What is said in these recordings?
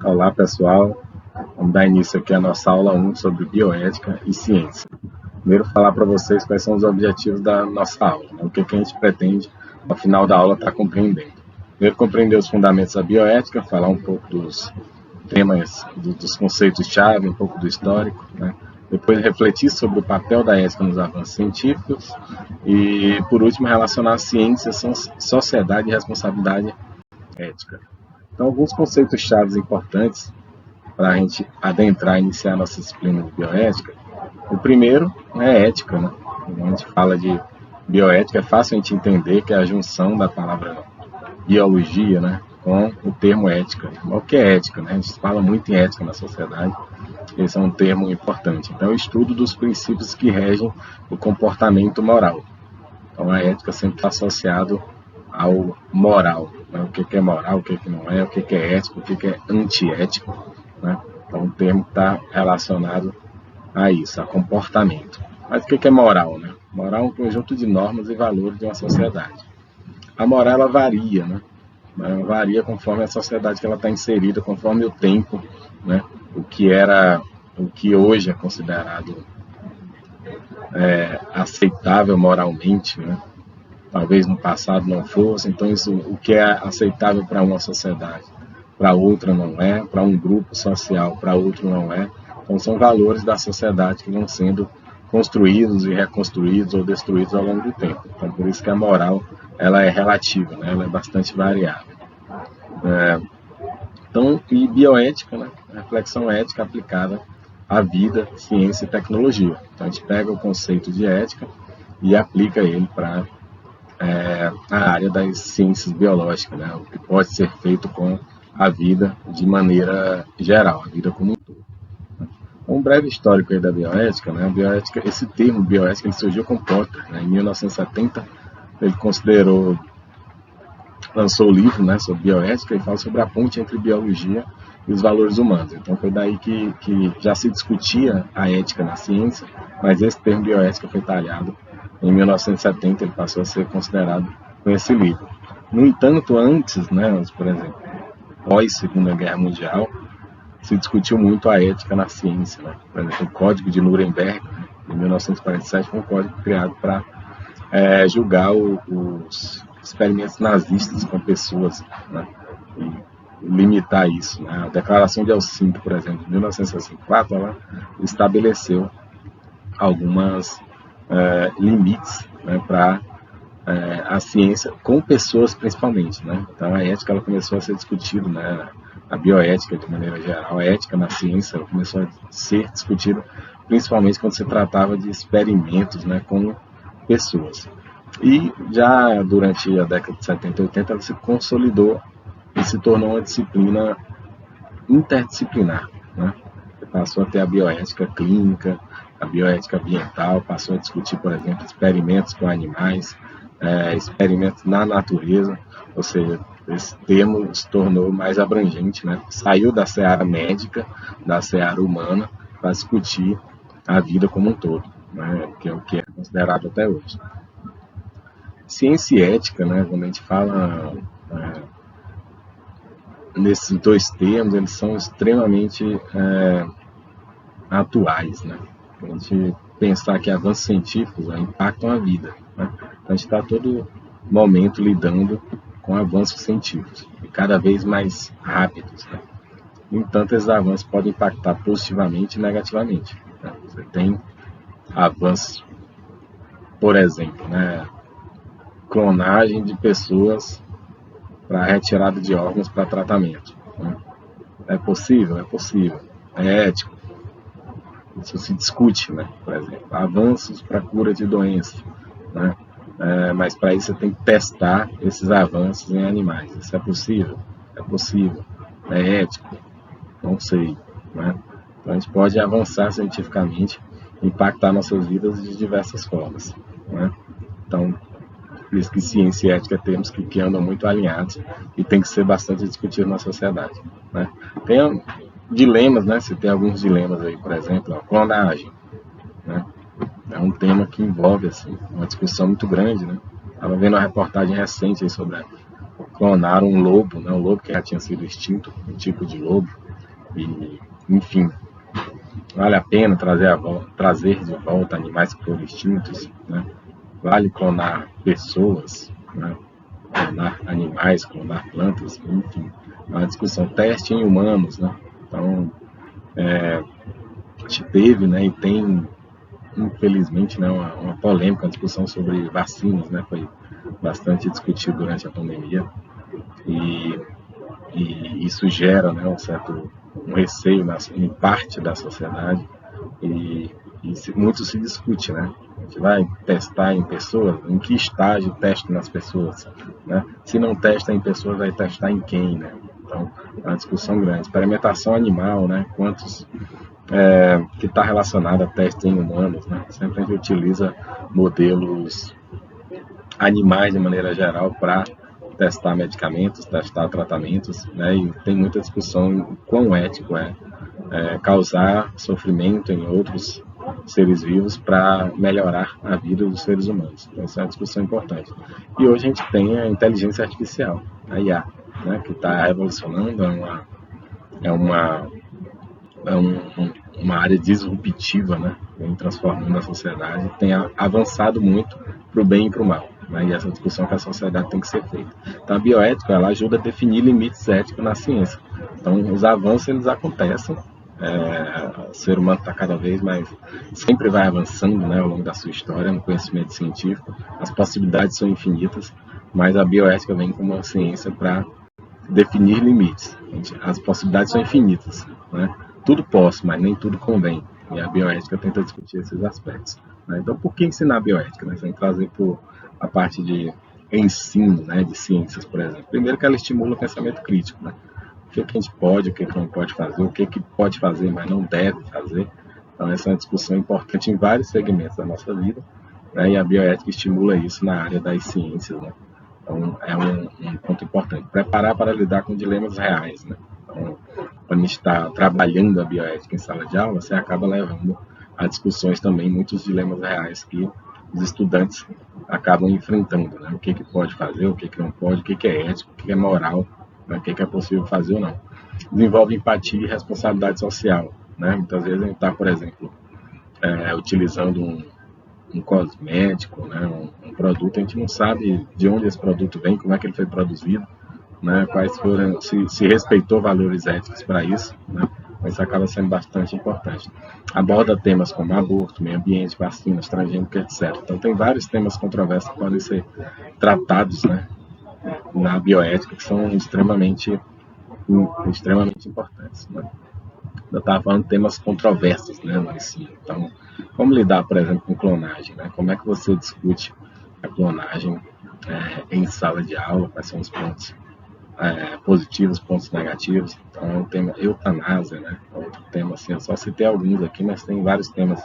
Olá, pessoal. Vamos dar início aqui à nossa aula 1 sobre bioética e ciência. Primeiro, falar para vocês quais são os objetivos da nossa aula, né? O que a gente pretende, ao final da aula, estar compreendendo. Primeiro, compreender os fundamentos da bioética, falar um pouco dos temas, dos conceitos-chave, um pouco do histórico, né? Depois, refletir sobre o papel da ética nos avanços científicos e, por último, relacionar a ciência, sociedade e responsabilidade ética. Então, alguns conceitos-chave importantes para a gente adentrar e iniciar a nossa disciplina de bioética. O primeiro é ética, né? Quando a gente fala de bioética, é fácil a gente entender que é a junção da palavra biologia, né, com o termo ética. O que é ética, né? A gente fala muito em ética na sociedade, esse é um termo importante. Então, é o estudo dos princípios que regem o comportamento moral. Então, a ética sempre está associado ao moral, né? O que é moral, o que não é, o que é ético, o que é antiético, né? Então, o termo está relacionado a isso, a comportamento. Mas o que é moral, né? Moral é um conjunto de normas e valores de uma sociedade. A moral, ela varia, né? Ela varia conforme a sociedade que ela está inserida, conforme o tempo, né? O que hoje é considerado aceitável moralmente, né? Talvez no passado não fosse. Então, isso, o que é aceitável para uma sociedade, para outra não é, para um grupo social, para outro não é. Então, são valores da sociedade que vão sendo construídos e reconstruídos ou destruídos ao longo do tempo. Então, por isso que a moral, ela é relativa, né? Ela é bastante variável. Então, e bioética, né? Reflexão ética aplicada à vida, ciência e tecnologia. Então, a gente pega o conceito de ética e aplica ele para a área das ciências biológicas, né? O que pode ser feito com a vida de maneira geral, a vida como um todo. Um breve histórico aí da bioética, né? A bioética, esse termo bioética ele surgiu com Popper, né? Em 1970, ele lançou o livro, né, sobre bioética e fala sobre a ponte entre biologia e os valores humanos. Então foi daí que já se discutia a ética na ciência, mas esse termo bioética foi talhado em 1970, ele passou a ser considerado com esse livro. No entanto, antes, né, por exemplo, pós Segunda Guerra Mundial, se discutiu muito a ética na ciência, né? Por exemplo, o Código de Nuremberg, né, em 1947, foi um código criado para julgar os experimentos nazistas com pessoas, né? E limitar isso, né? A Declaração de Helsinki, por exemplo, de 1964, ela estabeleceu algumas limites, né, para a ciência com pessoas principalmente, né? Então a ética ela começou a ser discutida, né? A bioética de maneira geral, a ética na ciência ela começou a ser discutida principalmente quando se tratava de experimentos, né, com pessoas. E já durante a década de 70 e 80 ela se consolidou e se tornou uma disciplina interdisciplinar, né? Passou a ter a bioética clínica, a bioética ambiental, passou a discutir, por exemplo, experimentos com animais, experimentos na natureza, ou seja, esse termo se tornou mais abrangente, né? Saiu da seara médica, da seara humana, para discutir a vida como um todo, né? Que é o que é considerado até hoje. Ciência e ética, né? Quando a gente fala nesses dois termos, eles são extremamente atuais, né? A gente pensar que avanços científicos impactam a vida, né? Então, a gente está a todo momento lidando com avanços científicos, e cada vez mais rápidos, né? No entanto, esses avanços podem impactar positivamente e negativamente, né? Você tem avanços, por exemplo, né? Clonagem de pessoas para retirada de órgãos para tratamento, né? É possível? É possível. É ético? Isso se discute, né? Por exemplo, avanços para cura de doenças, né? Mas para isso você tem que testar esses avanços em animais. Isso é possível? É possível. É ético? Não sei, né? Então a gente pode avançar cientificamente, impactar nossas vidas de diversas formas, né? Então, por isso que ciência e ética termos que andam muito alinhados e tem que ser bastante discutido na sociedade, né? Tem dilemas, né? Você tem alguns dilemas aí, por exemplo, a clonagem, né? É um tema que envolve assim, uma discussão muito grande, né? Estava vendo uma reportagem recente aí sobre clonar um lobo, né? Um lobo que já tinha sido extinto, um tipo de lobo, E, enfim, vale a pena trazer de volta animais que foram extintos, né? Vale clonar pessoas, né? Clonar animais, clonar plantas, enfim, é uma discussão. Teste em humanos, né? Então, a gente teve, né, e tem, infelizmente, né, uma polêmica, uma discussão sobre vacinas, né? Foi bastante discutido durante a pandemia e, e isso gera, né, um receio em parte da sociedade e, muito se discute, né? A gente vai testar em pessoas, em que estágio testa nas pessoas, né? Se não testa em pessoas, vai testar em quem, né? Então, é uma discussão grande. Experimentação animal, né? Quantos que está relacionado a testes em humanos, né? Sempre a gente utiliza modelos animais de maneira geral para testar medicamentos, testar tratamentos, né? E tem muita discussão em quão ético causar sofrimento em outros seres vivos para melhorar a vida dos seres humanos. Então, essa é uma discussão importante. E hoje a gente tem a inteligência artificial, a IA, né? Que está revolucionando, é uma, uma área disruptiva, né? Vem transformando a sociedade, tem avançado muito para o bem e para o mal. Né? E essa discussão que a sociedade tem que ser feita. Então, a bioética ela ajuda a definir limites éticos na ciência. Então, os avanços eles acontecem. O ser humano está cada vez mais, sempre vai avançando, né, ao longo da sua história no conhecimento científico. As possibilidades são infinitas, mas a bioética vem como uma ciência para definir limites. As possibilidades são infinitas, né? Tudo posso, mas nem tudo convém. E a bioética tenta discutir esses aspectos. Né? Então, por que ensinar bioética? Né? Sem trazer por a parte de ensino, né, de ciências, por exemplo. Primeiro que ela estimula o pensamento crítico. Né? O que a gente pode, o que não pode fazer, o que pode fazer, mas não deve fazer. Então, essa é uma discussão importante em vários segmentos da nossa vida. Né? E a bioética estimula isso na área das ciências. Né? Então, é um ponto importante. Preparar para lidar com dilemas reais. Né? Então, quando a gente está trabalhando a bioética em sala de aula, você acaba levando a discussões também muitos dilemas reais que os estudantes acabam enfrentando. Né? O que pode fazer, o que não pode, o que é ético, o que é moral, né? O que é possível fazer ou não. Desenvolve empatia e responsabilidade social. Né? Muitas vezes a gente está, por exemplo, utilizando um cosmético, né, um produto, a gente não sabe de onde esse produto vem, como é que ele foi produzido, né, quais foram, se respeitou valores éticos para isso, né, mas isso acaba sendo bastante importante. Aborda temas como aborto, meio ambiente, vacinas, transgênico, etc. Então tem vários temas controversos que podem ser tratados, né, na bioética que são extremamente importantes. Né. Eu estava falando de temas controversos, né, no ensino. Então, como lidar, por exemplo, com clonagem? Né? Como é que você discute a clonagem em sala de aula? Quais são os pontos positivos, pontos negativos? Então, é um tema eutanásia, né? Outro tema, assim, eu só citei alguns aqui, mas tem vários temas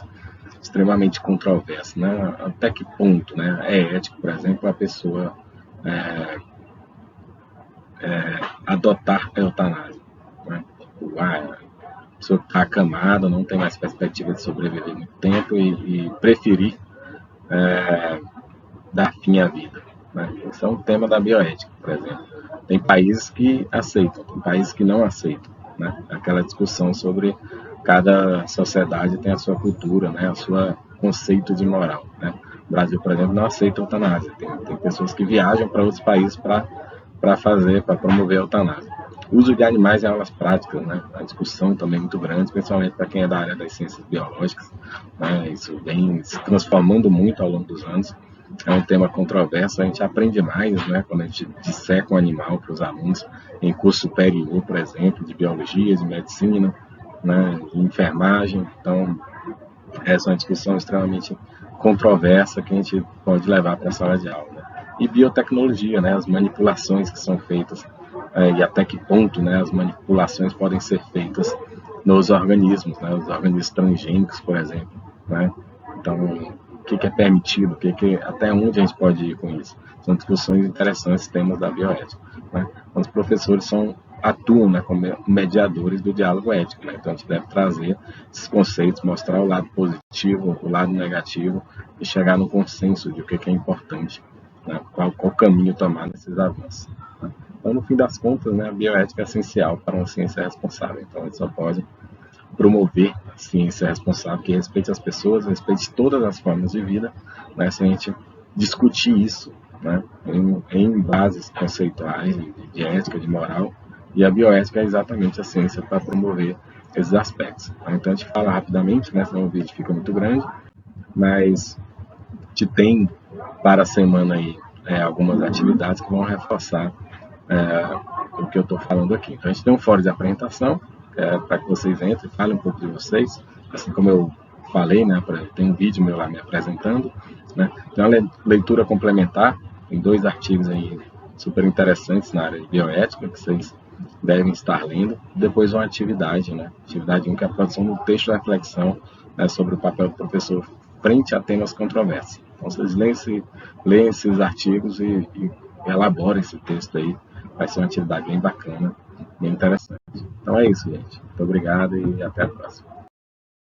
extremamente controversos, né? Até que ponto, né? É ético, por exemplo, a pessoa adotar a eutanásia, né? A pessoa está acamada, não tem mais perspectiva de sobreviver muito tempo e preferir dar fim à vida. Né? Esse é um tema da bioética, por exemplo. Tem países que aceitam, tem países que não aceitam. Né? Aquela discussão sobre cada sociedade tem a sua cultura, né? O seu conceito de moral. Né? O Brasil, por exemplo, não aceita a eutanásia. Tem pessoas que viajam para outros países para promover a eutanásia. O uso de animais em aulas práticas, né? A discussão também é muito grande, principalmente para quem é da área das ciências biológicas. Né? Isso vem se transformando muito ao longo dos anos. É um tema controverso, a gente aprende mais, né, quando a gente disseca um animal para os alunos em curso superior, por exemplo, de biologia, de medicina, né, de enfermagem. Então, essa é uma discussão extremamente controversa que a gente pode levar para a sala de aula. Né? E biotecnologia, né, as manipulações que são feitas e até que ponto, né, as manipulações podem ser feitas nos organismos, né, os organismos transgênicos, por exemplo. Né? Então, o que é permitido, até onde a gente pode ir com isso. São discussões interessantes, temas da bioética. Né? Os professores atuam, né, como mediadores do diálogo ético. Né? Então a gente deve trazer esses conceitos, mostrar o lado positivo, o lado negativo e chegar no consenso de o que é importante, né? qual caminho tomar nesses avanços. Né? Então, no fim das contas, né, a bioética é essencial para uma ciência responsável. Então, a gente só pode promover ciência responsável, que respeite as pessoas, respeite todas as formas de vida, né, se a gente discutir isso, né, em bases conceituais, de ética, de moral, e a bioética é exatamente a ciência para promover esses aspectos. Então a gente fala rapidamente, né, senão o vídeo fica muito grande, mas te tem para a semana aí algumas atividades que vão reforçar o que eu estou falando aqui. Então a gente tem um fórum de apresentação, para que vocês entrem, falem um pouco de vocês, assim como eu falei, né, tem um vídeo meu lá me apresentando, né, tem uma leitura complementar, tem 2 artigos aí super interessantes na área de bioética, que vocês devem estar lendo, depois uma atividade, né, atividade 1, que é a produção do texto de reflexão, né, sobre o papel do professor frente a temas controversos. Então vocês leem esses artigos e elaborem esse texto aí, vai ser uma atividade bem bacana, bem interessante. Então é isso, gente. Muito obrigado e até a próxima.